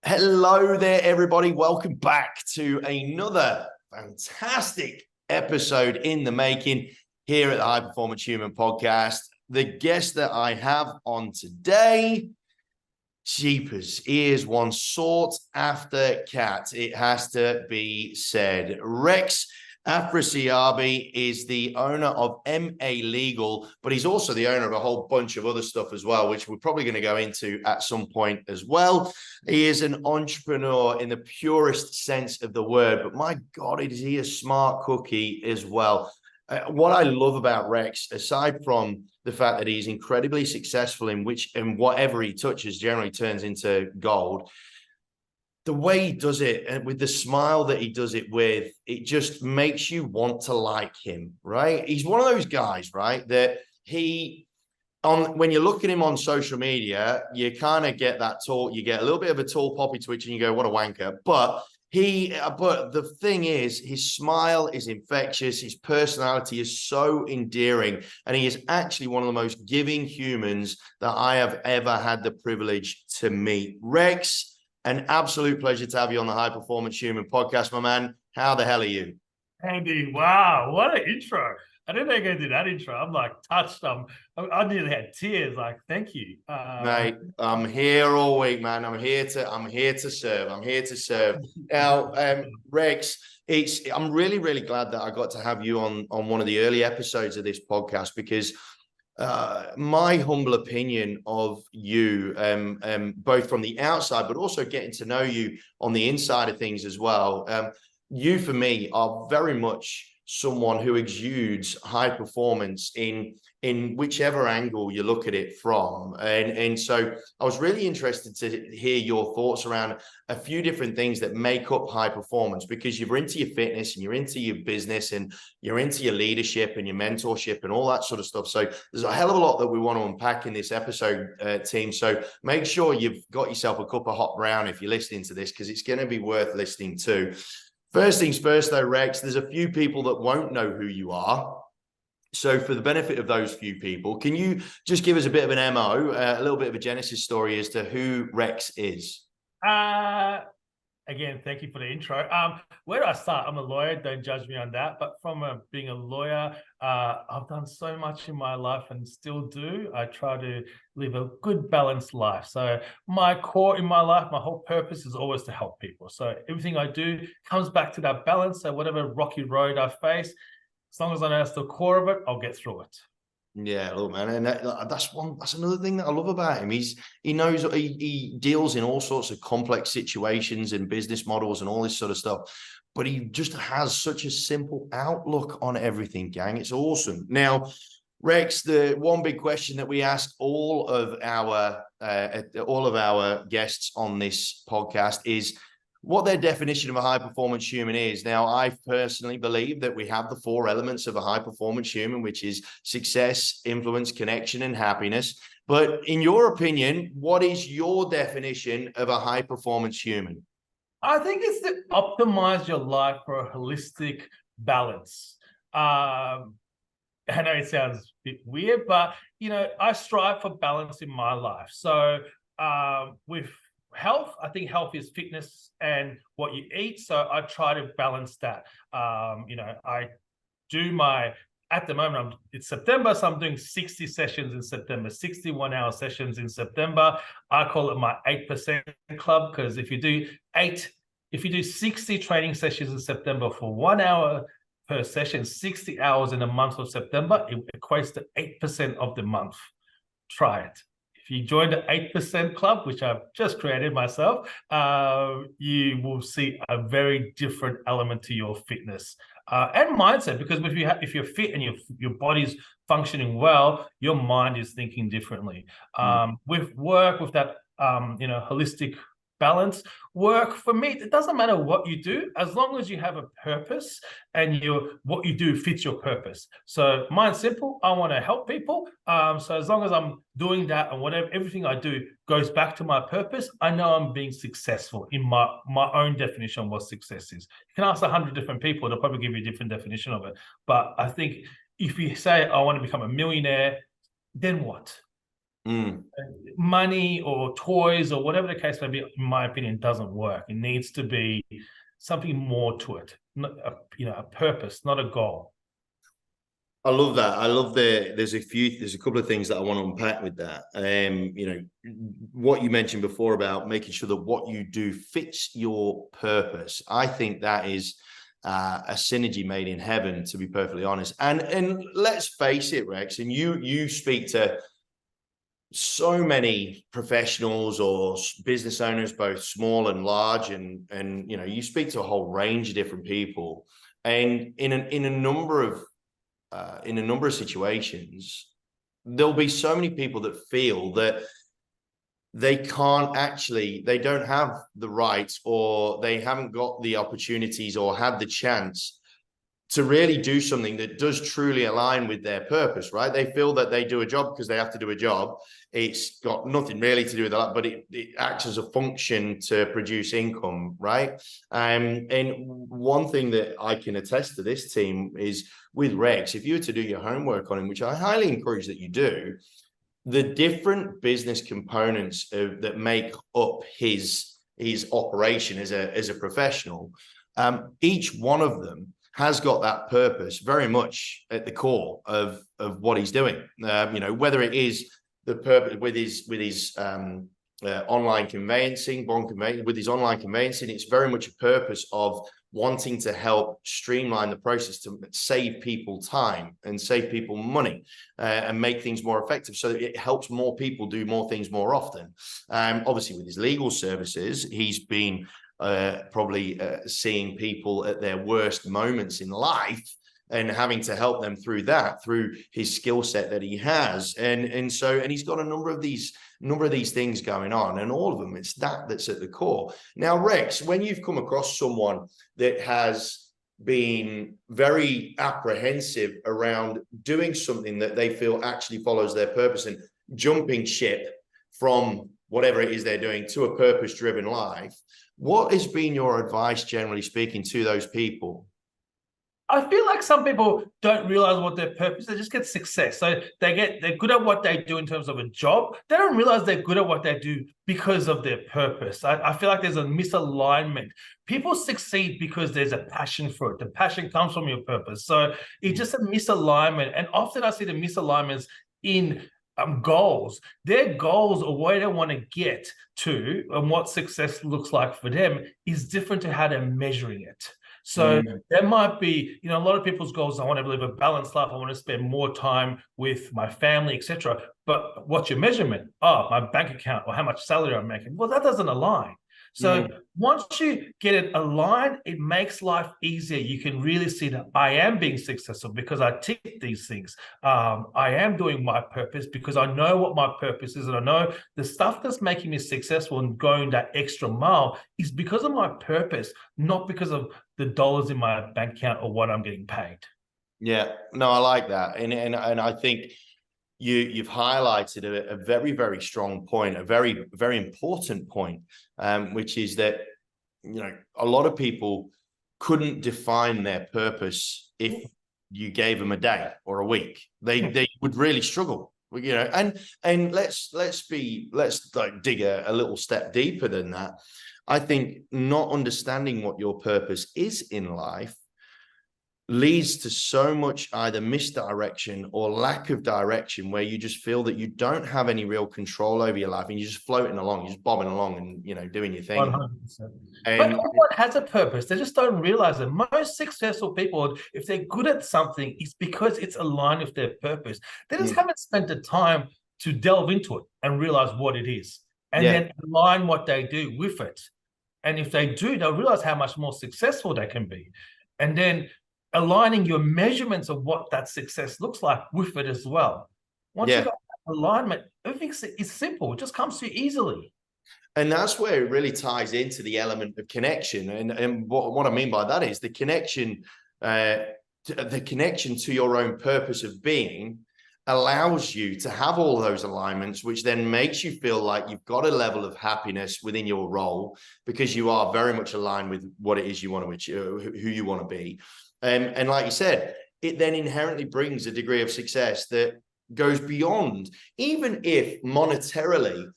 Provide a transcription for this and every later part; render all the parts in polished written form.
Hello there, everybody. Welcome back to another fantastic episode in the making here at the High Performance Human Podcast. The guest that I have on today, jeepers, he is one sought after cat. It has to be said. Rex Afrasiabi is the owner of MA Legal, but he's also the owner of a whole bunch of other stuff as well, which we're probably going to go into at some point as well. He is an entrepreneur in the purest sense of the word, but my God, is he a smart cookie as well. What I love about Rex, aside from the fact that he's incredibly successful in whatever he touches generally turns into gold, the way he does it and with the smile that he does it with, it just makes you want to like him, right? He's one of those guys, right, that when you look at him on social media, you kind of get that you get a little bit of a tall poppy twitch and you go, what a wanker. But the thing is, his smile is infectious. His personality is so endearing. And he is actually one of the most giving humans that I have ever had the privilege to meet. Rex, an absolute pleasure to have you on the High Performance Human Podcast, my man. How the hell are you? Andy, wow, what an intro. I didn't know you were going to do that intro. I'm like touched. I nearly had tears. Like, thank you. Mate, I'm here all week, man. I'm here to serve. I'm here to serve. Now, Rex, I'm really, really glad that I got to have you on one of the early episodes of this podcast because my humble opinion of you, both from the outside, but also getting to know you on the inside of things as well. You, for me, are very much someone who exudes high performance in whichever angle you look at it from. And so I was really interested to hear your thoughts around a few different things that make up high performance, because you're into your fitness and you're into your business and you're into your leadership and your mentorship and all that sort of stuff. So there's a hell of a lot that we want to unpack in this episode, team. So make sure you've got yourself a cup of hot brown if you're listening to this, because it's going to be worth listening to. First things first, though, Rex, there's a few people that won't know who you are. So for the benefit of those few people, can you just give us a bit of an MO, a little bit of a genesis story as to who Rex is? Again, thank you for the intro. Where do I start? I'm a lawyer. Don't judge me on that. But from being a lawyer, I've done so much in my life and still do. I try to live a good, balanced life. So my core in my life, my whole purpose is always to help people. So everything I do comes back to that balance. So whatever rocky road I face, as long as I know that's the core of it, I'll get through it. Yeah, look, man, and that's another thing that I love about him. He knows he deals in all sorts of complex situations and business models and all this sort of stuff, but he just has such a simple outlook on everything, gang. It's awesome. Now, Rex, the one big question that we ask all of our guests on this podcast is what their definition of a high performance human is. Now, I personally believe that we have the four elements of a high performance human, which is success, influence, connection, and happiness. But in your opinion, what is your definition of a high performance human? I think it's to optimize your life for a holistic balance. I know it sounds a bit weird, but I strive for balance in my life. So with health, I think health is fitness and what you eat. So I try to balance that. I do at the moment, it's September, so I'm doing 60 sessions in September, 61-hour sessions in September. I call it my 8% club, because if you do 60 training sessions in September for 1 hour per session, 60 hours in a month of September, it equates to 8% of the month. Try it. If you join the 8% club, which I've just created myself, you will see a very different element to your fitness and mindset. Because if you're fit and your body's functioning well, your mind is thinking differently. With work, with that holistic balance, work for me, it doesn't matter what you do as long as you have a purpose and what you do fits your purpose. So mine's simple. I want to help people. So as long as I'm doing that and everything I do goes back to my purpose, I know I'm being successful in my own definition of what success is. You can ask 100 different people, they'll probably give you a different definition of it. But I think if you say I want to become a millionaire, then what? Mm. Money or toys or whatever the case may be, in my opinion, doesn't work. It needs to be something more to it, not a purpose, not a goal. I love that. I love there's a couple of things that I want to unpack with that. What you mentioned before about making sure that what you do fits your purpose. I think that is a synergy made in heaven, to be perfectly honest. And let's face it, Rex, and you speak to so many professionals or business owners, both small and large, and you speak to a whole range of different people, and in a number of situations, there'll be so many people that feel that they don't have the rights, or they haven't got the opportunities or had the chance to really do something that does truly align with their purpose, right? They feel that they do a job because they have to do a job. It's got nothing really to do with that, but it acts as a function to produce income, right? And one thing that I can attest to this team is with Rex, if you were to do your homework on him, which I highly encourage that you do, the different business components that make up his operation as a professional, each one of them has got that purpose very much at the core of what he's doing. Whether it is the purpose with his online conveyancing, with his online conveyancing, it's very much a purpose of wanting to help streamline the process to save people time and save people money, and make things more effective, so that it helps more people do more things more often. Obviously, with his legal services, he's been probably seeing people at their worst moments in life and having to help them through his skill set that he has, and he's got a number of these things going on, and all of them, it's that's at the core. Now, Rex, when you've come across someone that has been very apprehensive around doing something that they feel actually follows their purpose and jumping ship from whatever it is they're doing to a purpose-driven life, what has been your advice, generally speaking, to those people? I feel like some people don't realize what their purpose is. They just get success. So they're good at what they do in terms of a job. They don't realize they're good at what they do because of their purpose. I feel like there's a misalignment. People succeed because there's a passion for it. The passion comes from your purpose. So it's just a misalignment. And often I see the misalignments in goals. Their goals, or where they want to get to, and what success looks like for them, is different to how they're measuring it. So there might be, a lot of people's goals, I want to live a balanced life, I want to spend more time with my family, etc. But what's your measurement? Oh, my bank account, or how much salary I'm making. Well, that doesn't align. So once you get it aligned, it makes life easier. You can really see that I am being successful because I tick these things. I am doing my purpose because I know what my purpose is, and I know the stuff that's making me successful and going that extra mile is because of my purpose, not because of the dollars in my bank account or what I'm getting paid. Yeah, no, I like that. And I think you've highlighted a very, very strong point, a very, very important point, which is that, a lot of people couldn't define their purpose if you gave them a day or a week. They would really struggle, and let's dig a little step deeper than that. I think not understanding what your purpose is in life leads to so much either misdirection or lack of direction, where you just feel that you don't have any real control over your life, and you're just floating along, you're just bobbing along, and doing your thing. 100%. But everyone has a purpose. They just don't realize it. Most successful people, if they're good at something, it's because it's aligned with their purpose. They just haven't spent the time to delve into it and realize what it is, and then align what they do with it. And if they do, they'll realize how much more successful they can be. And then aligning your measurements of what that success looks like with it as well. Once you've got that alignment, everything is simple. It just comes to you easily. And that's where it really ties into the element of connection. And what I mean by that is the connection to your own purpose of being allows you to have all those alignments, which then makes you feel like you've got a level of happiness within your role, because you are very much aligned with what it is you want to achieve, who you want to be. And like you said, it then inherently brings a degree of success that goes beyond, even if monetarily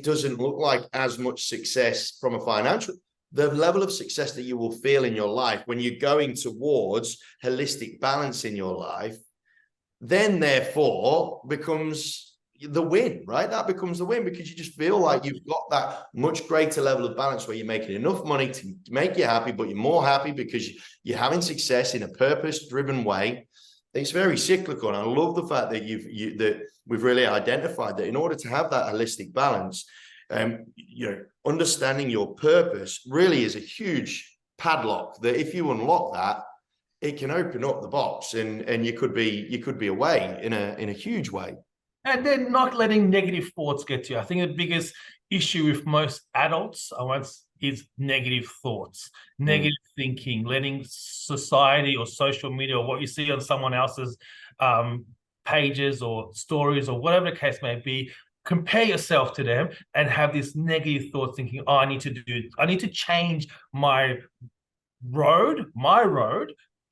doesn't look like as much success from a financial, the level of success that you will feel in your life when you're going towards holistic balance in your life, then therefore becomes the win, right? That becomes the win, because you just feel like you've got that much greater level of balance where you're making enough money to make you happy, but you're more happy because you're having success in a purpose-driven way. It's very cyclical, and I love the fact that that we've really identified that in order to have that holistic balance, understanding your purpose really is a huge padlock. That if you unlock that, it can open up the box, and you could be away in a huge way. And then not letting negative thoughts get to you. I think the biggest issue with most adults is negative thoughts, negative thinking, letting society or social media or what you see on someone else's pages or stories or whatever the case may be, compare yourself to them and have this negative thought thinking, oh, I need to change my road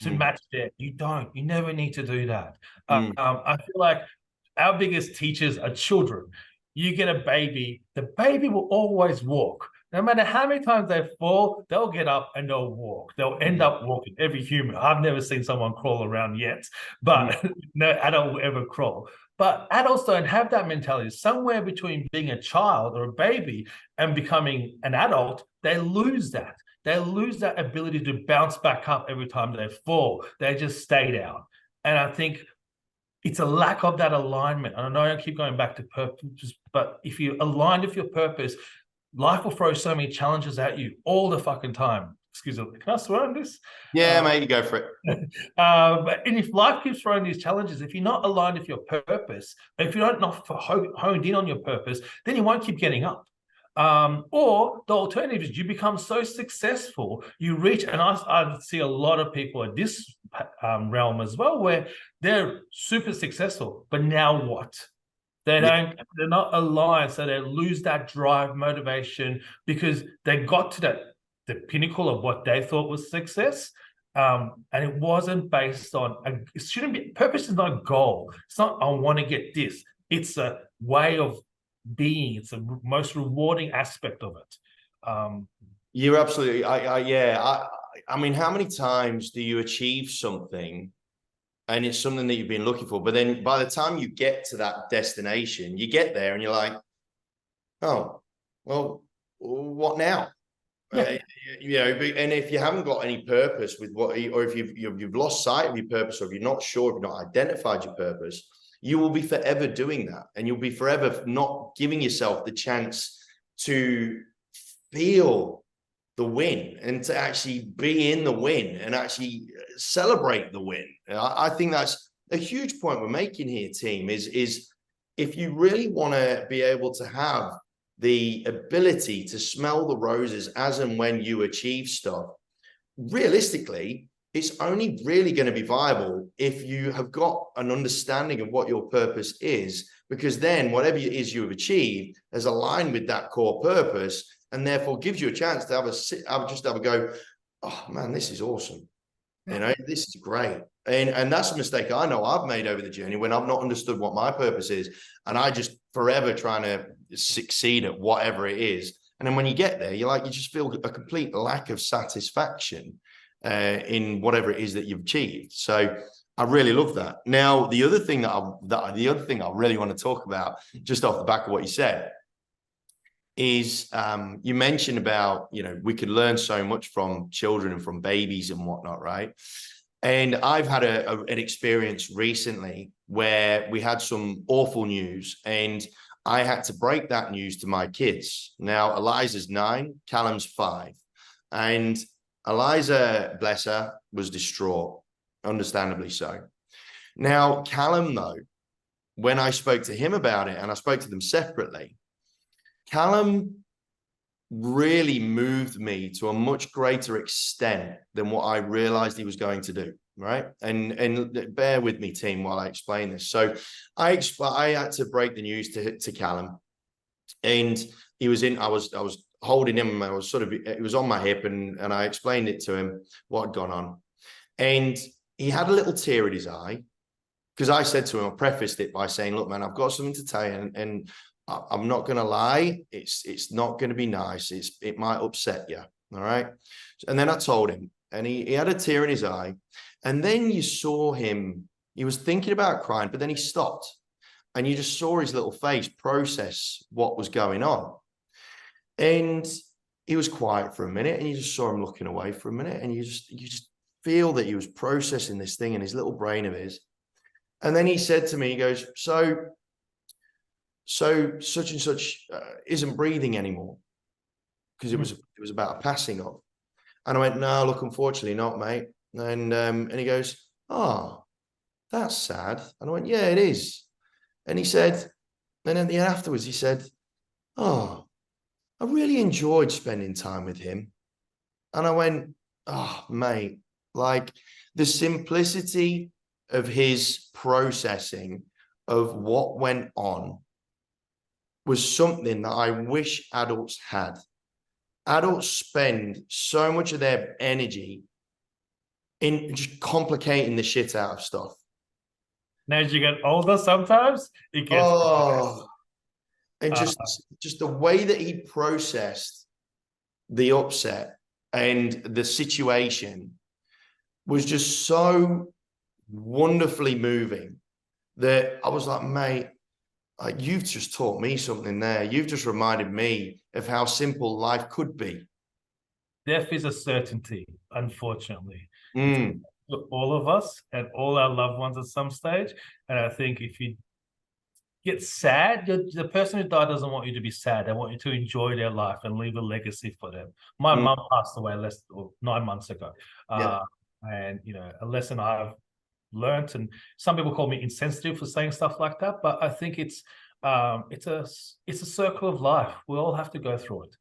to match that. You never need to do that. I feel like our biggest teachers are children. You get a baby, the baby will always walk. No matter how many times they fall, they'll get up and they'll walk. They'll end up walking. Every human. I've never seen someone crawl around yet, but no adult will ever crawl. But adults don't have that mentality. Somewhere between being a child or a baby and becoming an adult, they lose that. They lose that ability to bounce back up every time they fall. They just stay down. And I think it's a lack of that alignment. And I know I keep going back to purpose, but if you're aligned with your purpose, life will throw so many challenges at you all the fucking time. Excuse me, can I swear on this? Yeah, mate, you go for it. And if life keeps throwing these challenges, if you're not aligned with your purpose, if you're not honed in on your purpose, then you won't keep getting up. Or the alternative is you become so successful, you reach, and I see a lot of people in this realm as well, where they're super successful, but now what? They're not aligned, so they lose that drive, motivation, because they got to the pinnacle of what they thought was success. And it wasn't based on, it shouldn't be, purpose is not a goal. It's not, I want to get this. It's a way of being. It's the most rewarding aspect of it. You're absolutely, I mean, how many times do you achieve something and it's something that you've been looking for, but then by the time you get to that destination, you get there and you're like, oh, well, what now? And if you haven't got any purpose with what, or if you've lost sight of your purpose, or if you're not sure, if you've not identified your purpose, you will be forever doing that, and you'll be forever not giving yourself the chance to feel the win and to actually be in the win and actually celebrate the win. I think that's a huge point we're making here, team, is if you really want to be able to have the ability to smell the roses as and when you achieve stuff, realistically, it's only really going to be viable if you have got an understanding of what your purpose is, because then whatever it is you have achieved has aligned with that core purpose, and therefore gives you a chance to have a go, oh man, this is awesome. You know, this is great. And that's a mistake I know I've made over the journey, when I've not understood what my purpose is, and I just forever trying to succeed at whatever it is. And then when you get there, you just feel a complete lack of satisfaction in whatever it is that you've achieved. So I really love that. Now, the other thing I really want to talk about, just off the back of what you said, is you mentioned about, we could learn so much from children and from babies and whatnot, right? And I've had an experience recently where we had some awful news, and I had to break that news to my kids. Now, Eliza's 9, Callum's 5. And Eliza, bless her, was distraught, understandably so. Now, Callum, though, when I spoke to him about it, and I spoke to them separately, Callum really moved me to a much greater extent than what I realized he was going to do, right? And bear with me, team, while I explain this. So I had to break the news to Callum, and he was I was holding him, it was on my hip, and I explained it to him, what had gone on. And he had a little tear in his eye, because I said to him, I prefaced it by saying, look, man, I've got something to tell you, and I'm not going to lie. It's not going to be nice. It might upset you. All right. And then I told him, and he had a tear in his eye. And then you saw him, he was thinking about crying, but then he stopped. And you just saw his little face process what was going on. And he was quiet for a minute, and you just saw him looking away for a minute. And you just feel that he was processing this thing in his little brain of his. And then he said to me, he goes, so such and such isn't breathing anymore, because it was about a passing of. And I went, no, look, unfortunately not, mate. And he goes, oh, that's sad. And I went, yeah, it is. And he said, and then afterwards he said, oh, I really enjoyed spending time with him. And I went, oh, mate, like the simplicity of his processing of what went on was something that I wish adults had. Adults spend so much of their energy in just complicating the shit out of stuff. Now, as you get older, sometimes it gets and just the way that he processed the upset and the situation was just so wonderfully moving that I was like, mate, like, you've just taught me something there. You've just reminded me of how simple life could be. Death is a certainty, unfortunately. Mm. All of us and all our loved ones at some stage. And I think if you get sad, the person who died doesn't want you to be sad. They want you to enjoy their life and leave a legacy for them. My mum passed away 9 months ago. And, you know, a lesson I've learned, and some people call me insensitive for saying stuff like that, but I think it's a circle of life. We all have to go through it.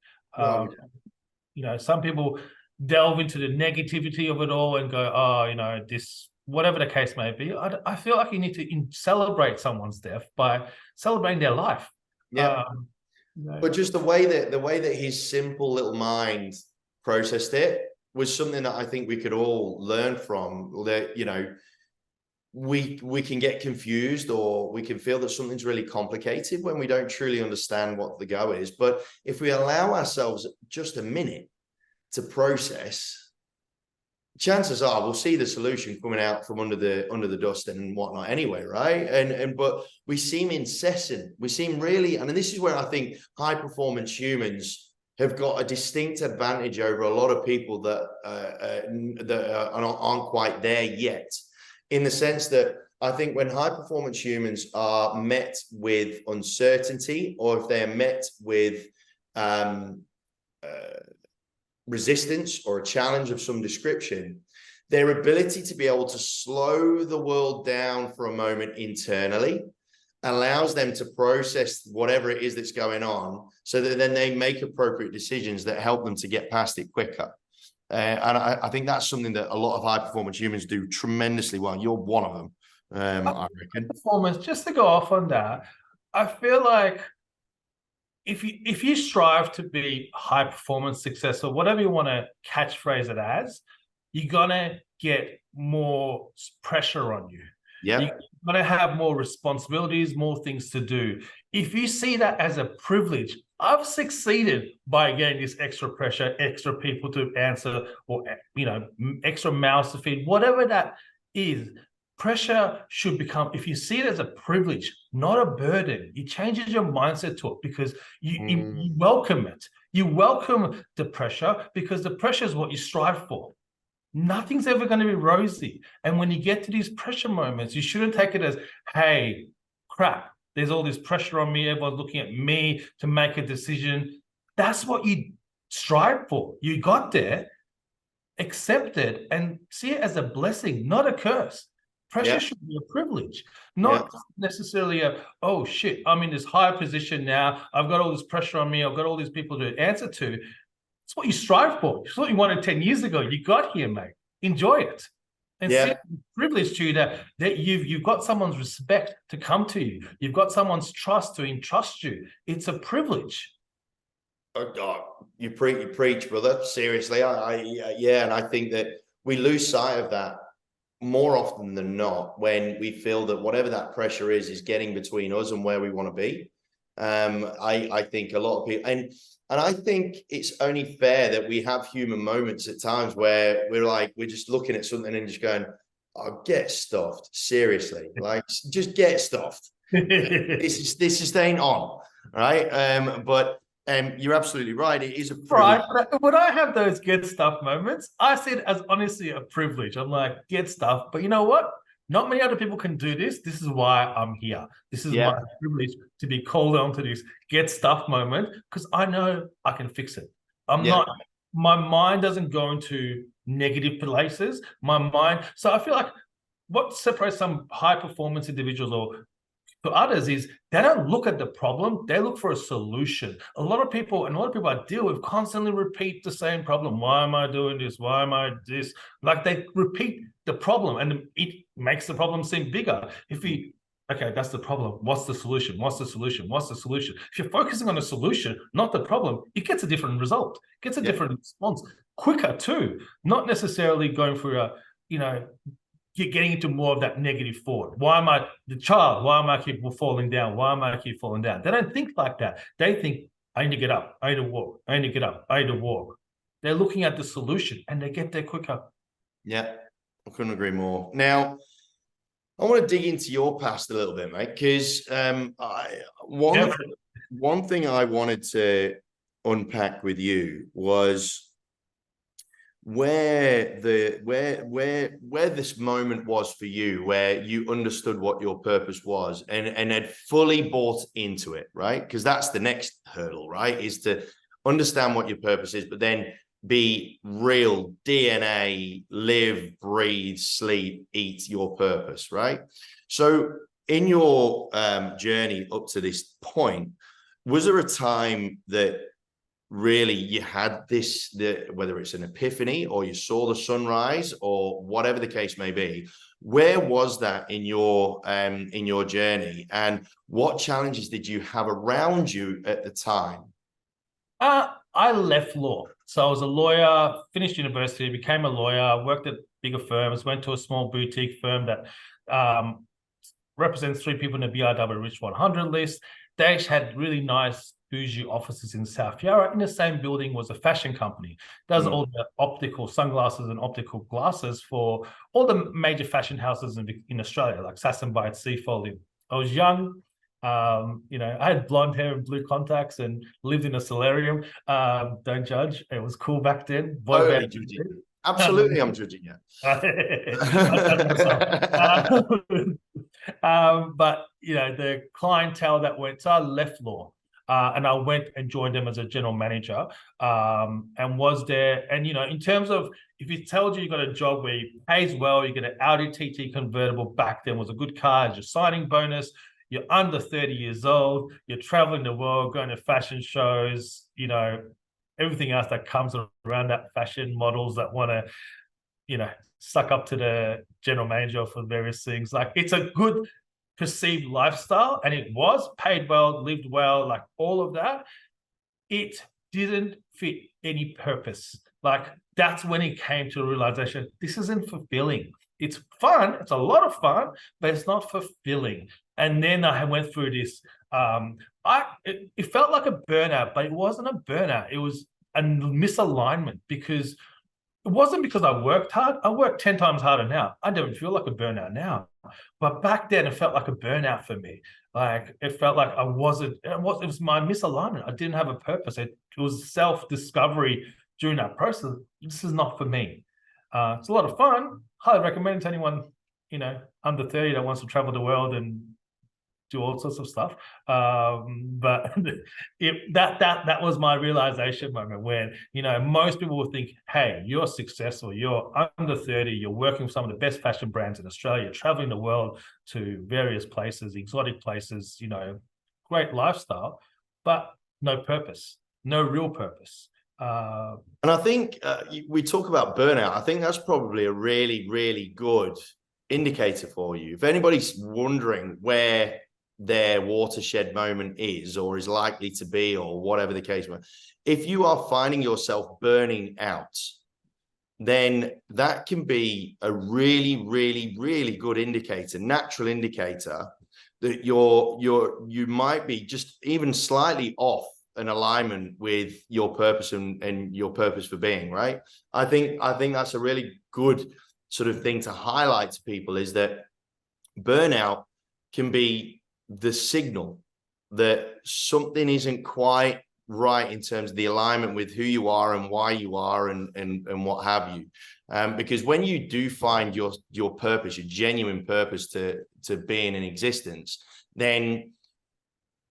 You know, some people delve into the negativity of it all and go, oh, you know, this, whatever the case may be. I feel like you need to celebrate someone's death by celebrating their life. Yeah. You know, but just the way that his simple little mind processed it was something that I think we could all learn from. That, you know, we can get confused, or we can feel that something's really complicated when we don't truly understand what the go is. But if we allow ourselves just a minute to process, chances are we'll see the solution coming out from under the dust and whatnot anyway, right? But we seem incessant. We seem really, and this is where I think high performance humans have got a distinct advantage over a lot of people that aren't quite there yet. In the sense that I think when high performance humans are met with uncertainty, or if they're met with resistance or a challenge of some description, their ability to be able to slow the world down for a moment internally allows them to process whatever it is that's going on, so that then they make appropriate decisions that help them to get past it quicker. And I think that's something that a lot of high performance humans do tremendously well. You're one of them, I reckon. Performance, just to go off on that, I feel like if you strive to be high performance, successful, whatever you want to catchphrase it as, you're gonna get more pressure on you. Yeah, you're gonna have more responsibilities, more things to do. If you see that as a privilege, I've succeeded by getting this extra pressure, extra people to answer, or, you know, extra mouths to feed, whatever that is. Pressure should become, if you see it as a privilege, not a burden, it changes your mindset to it, because you welcome it. You welcome the pressure, because the pressure is what you strive for. Nothing's ever going to be rosy. And when you get to these pressure moments, you shouldn't take it as, hey, crap, there's all this pressure on me. Everyone's looking at me to make a decision. That's what you strive for. You got there, accept it, and see it as a blessing, not a curse. Pressure should be a privilege, not necessarily a, oh shit, I'm in this higher position now. I've got all this pressure on me. I've got all these people to answer to. It's what you strive for. It's what you wanted 10 years ago. You got here, mate. Enjoy it. And see it's a privilege to you that you've got someone's respect to come to you. You've got someone's trust to entrust you. It's a privilege. Oh, you preach, brother. Seriously, and I think that we lose sight of that more often than not, when we feel that whatever that pressure is getting between us and where we want to be. I think a lot of people, and I think it's only fair that we have human moments at times where we're just looking at something and just going, "Oh, get stuffed, seriously, like just get stuffed." This is staying on, right? But you're absolutely right. It is a privilege. Right. But when I have those get stuff moments, I see it as honestly a privilege. I'm like, get stuff. But you know what? Not many other people can do this. This is why I'm here. This is my Yeah, privilege to be called on to this get stuff moment because I know I can fix it. I'm yeah, not, my mind doesn't go into negative places. My mind, so I feel like what separates some high performance individuals or to others is they don't look at the problem, they look for a solution. A lot of people I deal with constantly repeat the same problem. Why am I doing this? Why am I this? Like they repeat the problem and it makes the problem seem bigger. Okay, that's the problem. What's the solution? What's the solution? What's the solution? If you're focusing on the solution, not the problem, it gets a different result, gets a different response quicker too. Not necessarily going through you know, you're getting into more of that negative thought. Why am I the child? Why am I keep falling down? Why am I keep falling down? They don't think like that. They think, I need to get up. I need to walk. I need to get up. I need to walk. They're looking at the solution and they get there quicker. yeah. I couldn't agree more. Now, I want to dig into your past a little bit, mate, because one thing I wanted to unpack with you was where this moment was for you, where you understood what your purpose was and had fully bought into it, right? Because that's the next hurdle, right? Is to understand what your purpose is, but then be real DNA, live, breathe, sleep, eat your purpose, right? So in your journey up to this point, was there a time that really you had whether it's an epiphany or you saw the sunrise or whatever the case may be? Where was that in your journey, and what challenges did you have around you at the time? I left law. So I was a lawyer, finished university, became a lawyer, worked at bigger firms, went to a small boutique firm that represents 3 people in the BIW Rich 100 list. They had really nice bougie offices in South Yarra. In the same building was a fashion company. Does all the optical sunglasses and optical glasses for all the major fashion houses in Australia, like Sassenbite, Seafold. I was young. I had blonde hair and blue contacts and lived in a solarium. Don't judge. It was cool back then. Totally judging. Absolutely, I'm judging you. But the clientele that went, so I left law. And I went and joined them as a general manager, and was there. And in terms of, if it tells you got a job where it pays well, you get an Audi TT convertible. Back then was a good car as your signing bonus. You're under 30 years old. You're traveling the world, going to fashion shows. Everything else that comes around that, fashion models that want to, suck up to the general manager for various things. Like, it's a good perceived lifestyle, and it was paid well, lived well, like all of that. It didn't fit any purpose. Like, that's when it came to a realization, this isn't fulfilling. It's fun, it's a lot of fun, but it's not fulfilling. And then I went through this, it felt like a burnout, but it wasn't a burnout. It was a misalignment, because it wasn't because I worked hard. I work 10 times harder now. I don't feel like a burnout now. But back then, it felt like a burnout for me. Like, it felt like I wasn't, it was my misalignment. I didn't have a purpose. It was self-discovery during that process. This is not for me. It's a lot of fun. Highly recommend it to anyone, under 30 that wants to travel the world and do all sorts of stuff. But that was my realization moment, when most people will think, hey, you're successful, you're under 30, you're working with some of the best fashion brands in Australia, you're traveling the world to various places, exotic places, great lifestyle, but no purpose, no real purpose. And I think we talk about burnout. I think that's probably a really, really good indicator for you. If anybody's wondering where their watershed moment is, or is likely to be, or whatever the case may be, if you are finding yourself burning out, then that can be a really, really, really good indicator, natural indicator that you might be just even slightly off an alignment with your purpose and your purpose for being, right? I think that's a really good sort of thing to highlight to people, is that burnout can be the signal that something isn't quite right in terms of the alignment with who you are and why you are and what have you. Because when you do find your purpose, your genuine purpose to being in existence, then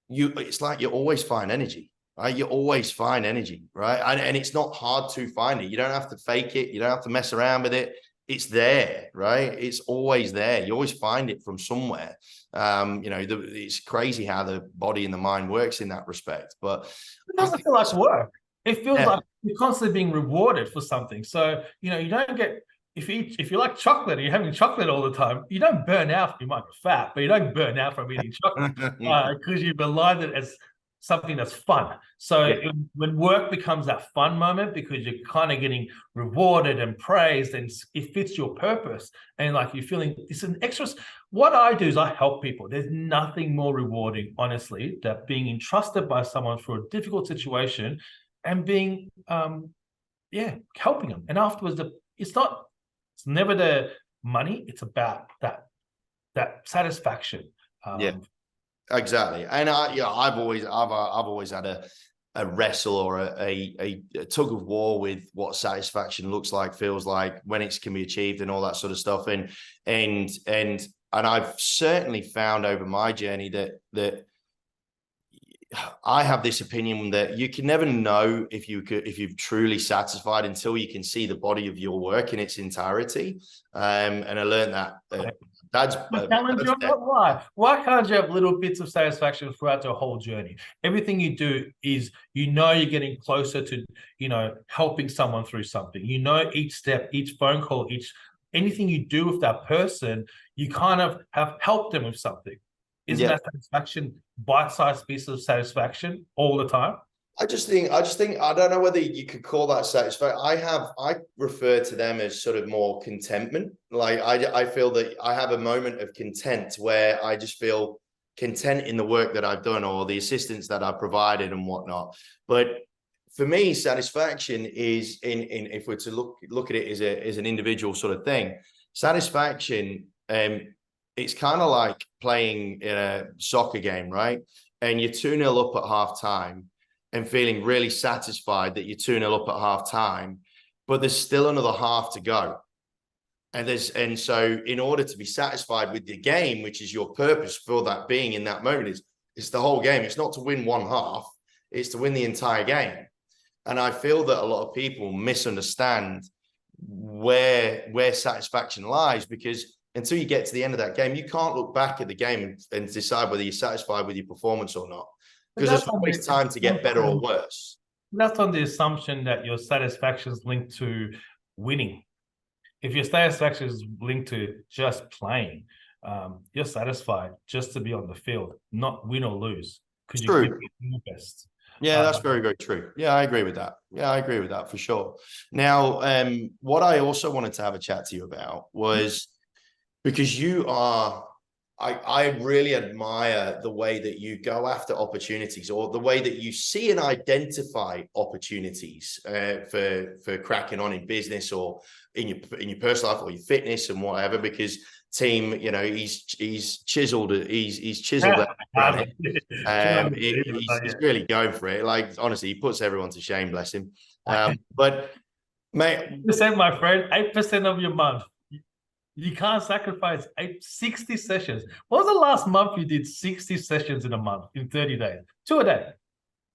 it's like you always find energy, right? You always find energy, right? And it's not hard to find it. You don't have to fake it. You don't have to mess around with it. It's there, right? It's always there. You always find it from somewhere. It's crazy how the body and the mind works in that respect. But it doesn't feel like work. It feels like you're constantly being rewarded for something. So, you don't get, if you like chocolate and you're having chocolate all the time, you don't burn out. You might be fat, but you don't burn out from eating chocolate because you've aligned it as something that's fun. So when work becomes that fun moment, because you're kind of getting rewarded and praised, and it fits your purpose, and like you're feeling it's an extra. What I do is I help people. There's nothing more rewarding, honestly, that being entrusted by someone for a difficult situation and being helping them. And afterwards, it's never the money. It's about that satisfaction. Exactly. And I've always had a wrestle or a tug of war with what satisfaction looks like, feels like, when it can be achieved and all that sort of stuff. And I've certainly found over my journey that I have this opinion that you can never know if you've truly satisfied until you can see the body of your work in its entirety. And I learned that. Why can't you have little bits of satisfaction throughout the whole journey? Everything you do is, you're getting closer to, helping someone through something. Each step, each phone call, anything you do with that person, you kind of have helped them with something. Isn't that satisfaction, bite-sized piece of satisfaction all the time? I just think I don't know whether you could call that satisfaction. I refer to them as sort of more contentment. Like I feel that I have a moment of content where I just feel content in the work that I've done or the assistance that I've provided and whatnot. But for me, satisfaction is if we're to look at it as an individual sort of thing, satisfaction, it's kind of like playing in a soccer game, right? And you're 2-0 up at half time and feeling really satisfied that you're 2-0 up at half time, but there's still another half to go. And so in order to be satisfied with the game, which is your purpose for that being in that moment, it's the whole game. It's not to win one half, it's to win the entire game. And I feel that a lot of people misunderstand where satisfaction lies, because until you get to the end of that game, you can't look back at the game and decide whether you're satisfied with your performance or not, because there's always time to get better or worse. That's on the assumption that your satisfaction is linked to winning. If your satisfaction is linked to just playing, you're satisfied just to be on the field, not win or lose, because you're giving your best. Yeah, that's very, very true. Yeah, I agree with that. Yeah, I agree with that for sure. Now, what I also wanted to have a chat to you about was, because I really admire the way that you go after opportunities, or the way that you see and identify opportunities for cracking on in business or in your personal life or your fitness and whatever. Because team, he's chiseled that. He's really going for it. Like, honestly, he puts everyone to shame, bless him. But mate, 8%, my friend, 8% of your month. You can't sacrifice 60 sessions. What was the last month you did 60 sessions in a month, in 30 days? 2 a day.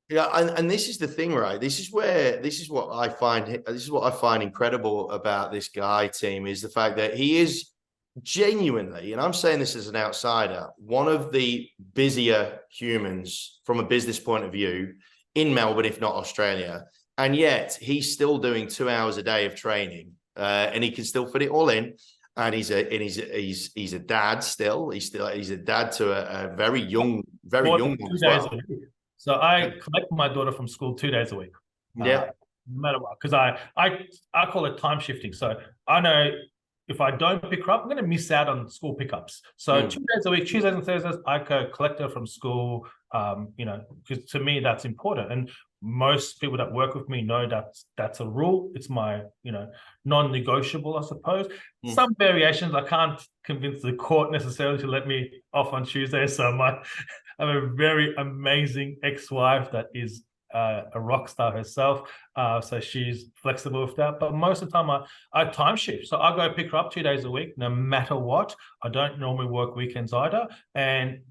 Yeah, and this is the thing, right? This is what I find incredible about this guy, team, is the fact that he is genuinely, and I'm saying this as an outsider, one of the busier humans from a business point of view in Melbourne, if not Australia. And yet he's still doing 2 hours a day of training, and he can still fit it all in. And he's a dad still. He's a dad to a very young one as well. So I collect my daughter from school 2 days a week. Yeah. no matter what, because I call it time shifting. So I know if I don't pick her up, I'm going to miss out on school pickups. So 2 days a week, Tuesdays and Thursdays, I go collect her from school. Because to me that's important, and most people that work with me know that's a rule. It's my non-negotiable, I suppose. Some variations I can't convince the court necessarily to let me off on Tuesday. So I have a very amazing ex-wife that is a rock star herself, so she's flexible with that. But most of the time I time shift, so I go pick her up 2 days a week no matter what. I don't normally work weekends either, and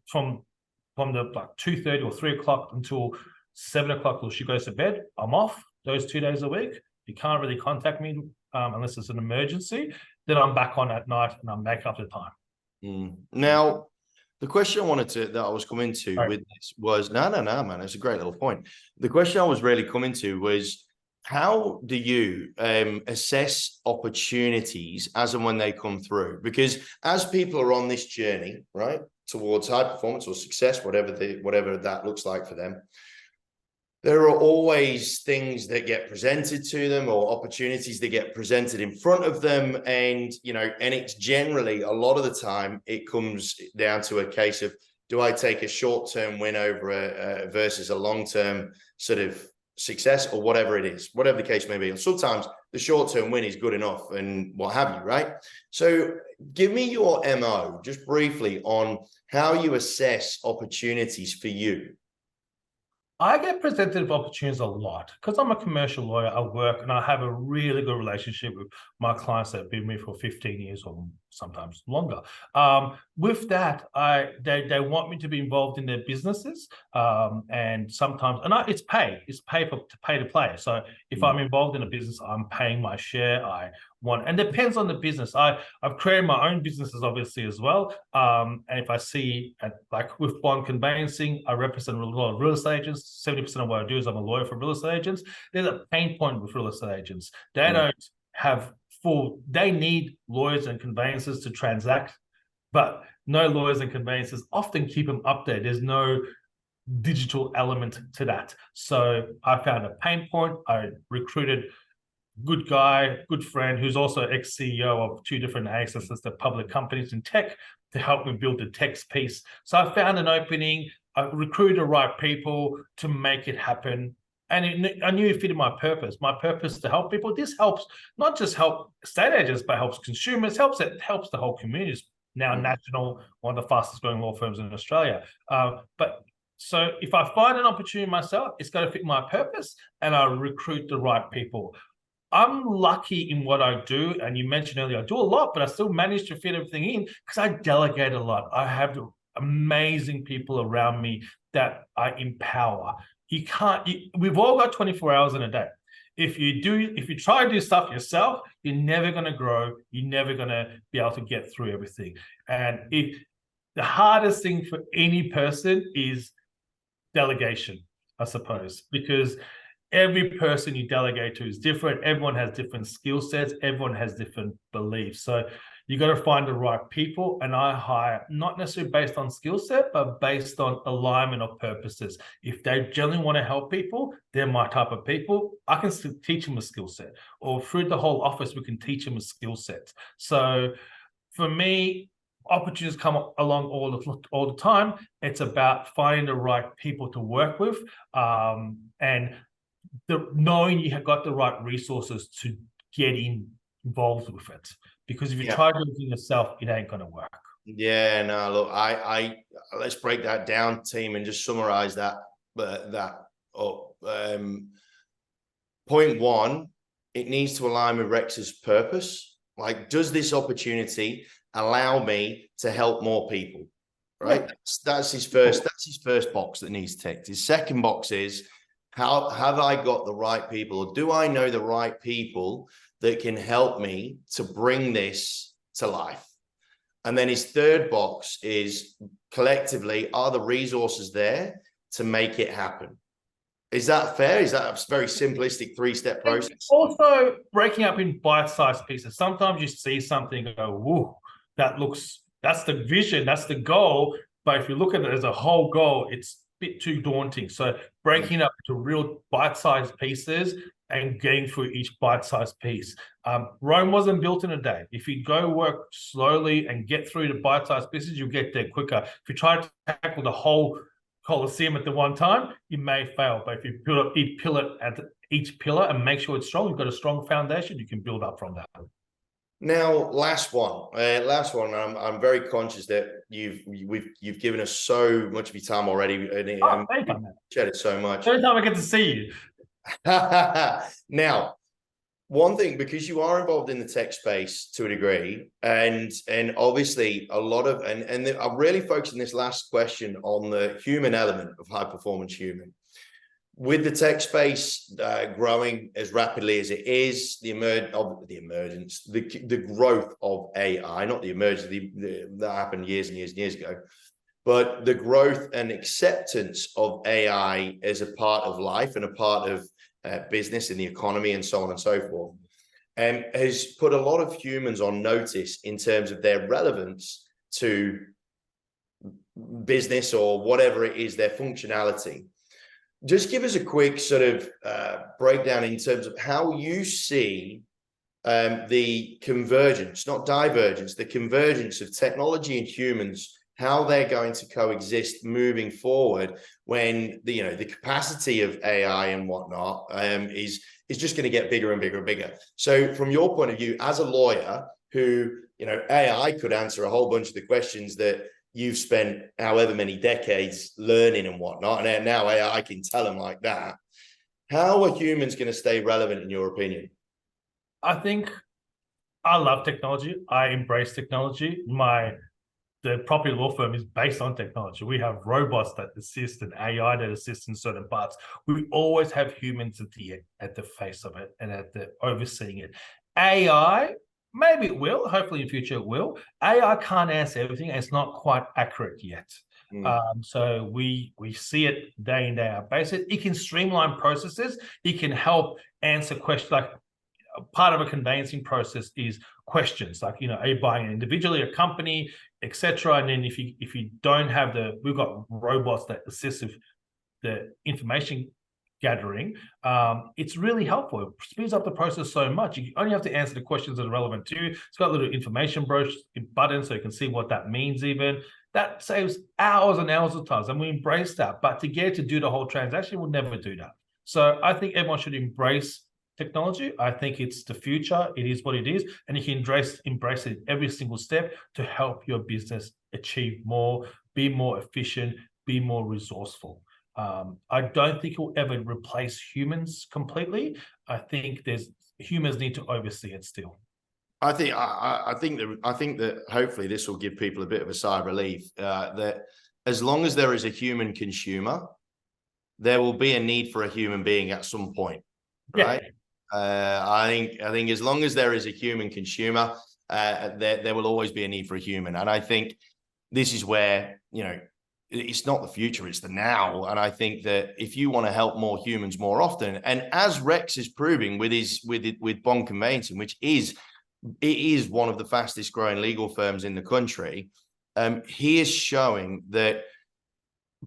from the 2:30 or 3 o'clock until 7 o'clock till she goes to bed, I'm off those 2 days a week. You can't really contact me unless it's an emergency. Then I'm back on at night and I'm back up to time. Now, the question that I was coming to with this was, no, man, it's a great little point. The question I was really coming to was, how do you assess opportunities as and when they come through? Because as people are on this journey, right, towards high performance or success, whatever that looks like for them, there are always things that get presented to them or opportunities that get presented in front of them. And it's generally, a lot of the time, it comes down to a case of, do I take a short-term win over versus a long-term sort of success, or whatever it is, whatever the case may be. And sometimes the short-term win is good enough and what have you, right? So give me your MO just briefly on how you assess opportunities for you. I get presented with opportunities a lot because I'm a commercial lawyer. I work and I have a really good relationship with my clients that have been with me for 15 years or sometimes longer. With that, they want me to be involved in their businesses, and sometimes, it's pay to play. So if I'm involved in a business, I'm paying my share. And it depends on the business. I've created my own businesses obviously as well. And if I see, like with bond conveyancing, I represent a lot of real estate agents. 70% of what I do is I'm a lawyer for real estate agents. There's a pain point with real estate agents. They don't have they need lawyers and conveyancers to transact, but no lawyers and conveyancers often keep them updated. There's no digital element to that. So I found a pain point. I recruited good guy, good friend, who's also ex-CEO of 2 different ASXs, the public companies in tech, to help me build the tech piece. So I found an opening. I recruited the right people to make it happen. And I knew it fitted my purpose. My purpose to help people. This helps not just help estate agents, but helps consumers. Helps the whole community. It's now national, one of the fastest growing law firms in Australia. So if I find an opportunity myself, it's got to fit my purpose, and I recruit the right people. I'm lucky in what I do, and you mentioned earlier, I do a lot, but I still manage to fit everything in because I delegate a lot. I have amazing people around me that I empower. We've all got 24 hours in a day. If you try to do stuff yourself, you're never going to grow. You're never going to be able to get through everything. And the hardest thing for any person is delegation, I suppose, because every person you delegate to is different. Everyone has different skill sets. Everyone has different beliefs. So you got to find the right people, and I hire not necessarily based on skill set, but based on alignment of purposes. If they genuinely want to help people, they're my type of people. I can still teach them a skill set, or through the whole office, we can teach them a skill set. So for me, opportunities come along all the time. It's about finding the right people to work with, and knowing you have got the right resources to get involved with it. Because if you try doing it yourself, it ain't going to work. Yeah, no, look, let's break that down, team, and just summarize that up. Point one, it needs to align with Rex's purpose. Like, does this opportunity allow me to help more people? Right. Yeah. That's his first box that needs ticked. His second box is, how have I got the right people, or do I know the right people that can help me to bring this to life? And then his third box is, collectively, are the resources there to make it happen? Is that fair? Is that a very simplistic 3-step process? Also breaking up in bite-sized pieces. Sometimes you see something and go, whoa, that's the vision, that's the goal. But if you look at it as a whole goal, it's a bit too daunting. So breaking up to real bite-sized pieces and getting through each bite-sized piece. Rome wasn't built in a day. If you go work slowly and get through the bite-sized pieces, you'll get there quicker. If you try to tackle the whole Colosseum at the one time, you may fail. But if you build up each pillar and make sure it's strong, you've got a strong foundation, you can build up from that. Now, last one. I'm very conscious that you've given us so much of your time already, and Thank you, man. shared it so much. Every time I get to see you. Now, one thing, because you are involved in the tech space to a degree, and obviously a lot of, and I'm really focusing this last question on the human element of high performance human. With the tech space growing as rapidly as it is, the growth of AI, not the emergence, that happened years and years and years ago, but the growth and acceptance of AI as a part of life and a part of business and the economy and so on and so forth, has put a lot of humans on notice in terms of their relevance to business or whatever it is, their functionality. Just give us a quick sort of breakdown in terms of how you see the convergence, not divergence, the convergence of technology and humans, how they're going to coexist moving forward when the capacity of AI and whatnot is just going to get bigger and bigger and bigger. So from your point of view, as a lawyer who, AI could answer a whole bunch of the questions that you've spent however many decades learning and whatnot, and now AI can tell them like that. How are humans going to stay relevant in your opinion? I think I love technology. I embrace technology. The property law firm is based on technology. We have robots that assist and AI that assist in certain parts. We always have humans at the face of it and at the overseeing it. AI, maybe it will. Hopefully in future it will. AI can't answer everything, and it's not quite accurate yet. So we see it day in, day out basis. It can streamline processes. It can help answer questions. Like part of a conveyancing process is questions like, are you buying it individually, a company, etc. And then if you don't have we've got robots that assist with the information gathering. It's really helpful. It speeds up the process so much. You only have to answer the questions that are relevant to you. It's got little information buttons so you can see what that means even. That saves hours and hours of time, and we embrace that. But to get it to do the whole transaction, we'll never do that. So I think everyone should embrace technology. I think it's the future. It is what it is, and you can embrace it every single step to help your business achieve more, be more efficient, be more resourceful. I don't think it will ever replace humans completely. I think humans need to oversee it still. I think that hopefully this will give people a bit of a sigh of relief that as long as there is a human consumer, there will be a need for a human being at some point, right? Yeah. I think as long as there is a human consumer, there will always be a need for a human. And I think this is where, it's not the future, it's the now. And I think that if you want to help more humans more often, and as Rex is proving with Bond Conveyancing, which is one of the fastest growing legal firms in the country, he is showing that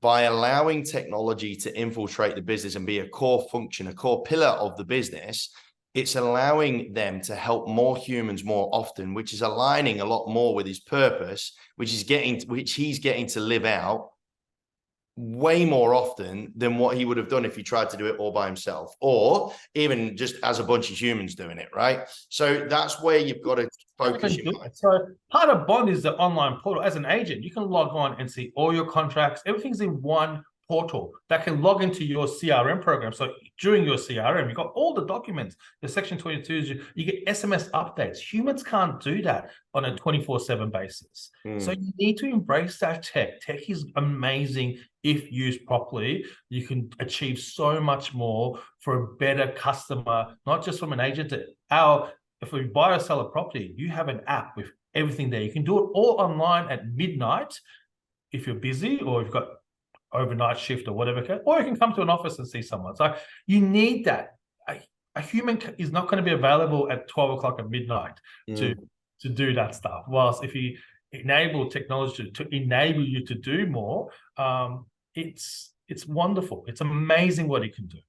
by allowing technology to infiltrate the business and be a core function, a core pillar of the business, it's allowing them to help more humans more often, which is aligning a lot more with his purpose, which he's getting to live out way more often than what he would have done if he tried to do it all by himself, or even just as a bunch of humans doing it, right? So that's where you've got to focus your mind. So part of Bond is the online portal. As an agent, you can log on and see all your contracts. Everything's in one portal that can log into your CRM program. So during your CRM, you've got all the documents, the Section 22s, you get SMS updates. Humans can't do that on a 24/7 basis. So you need to embrace that tech. Tech is amazing if used properly. You can achieve so much more for a better customer, not just from an agent. If we buy or sell a property, you have an app with everything there. You can do it all online at midnight if you're busy or you've got overnight shift or whatever, or you can come to an office and see someone. So you need that. A human is not going to be available at 12 o'clock at midnight to do that stuff. Whilst if you enable technology to enable you to do more, it's wonderful. It's amazing what it can do.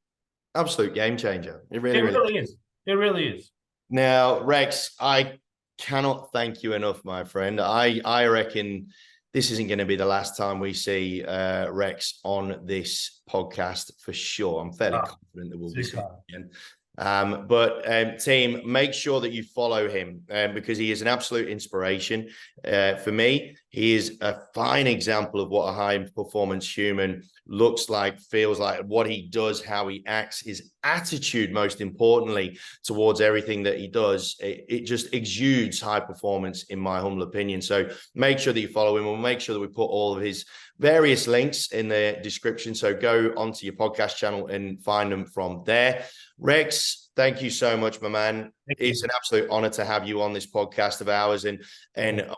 Absolute game changer. It It really, really really is. It really is. Now, Rex, I cannot thank you enough, my friend. I reckon this isn't going to be the last time we see Rex on this podcast for sure. I'm fairly confident that we'll be seeing him again. But team, make sure that you follow him because he is an absolute inspiration for me. He is a fine example of what a high performance human looks like, feels like, what he does, how he acts, his attitude, most importantly, towards everything that he does. It just exudes high performance, in my humble opinion. So make sure that you follow him. We'll make sure that we put all of his various links in the description. So go onto your podcast channel and find them from there. Rex, thank you so much, my man. It's an absolute honor to have you on this podcast of ours, and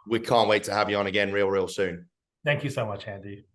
we can't wait to have you on again real soon. Thank you so much, Andy.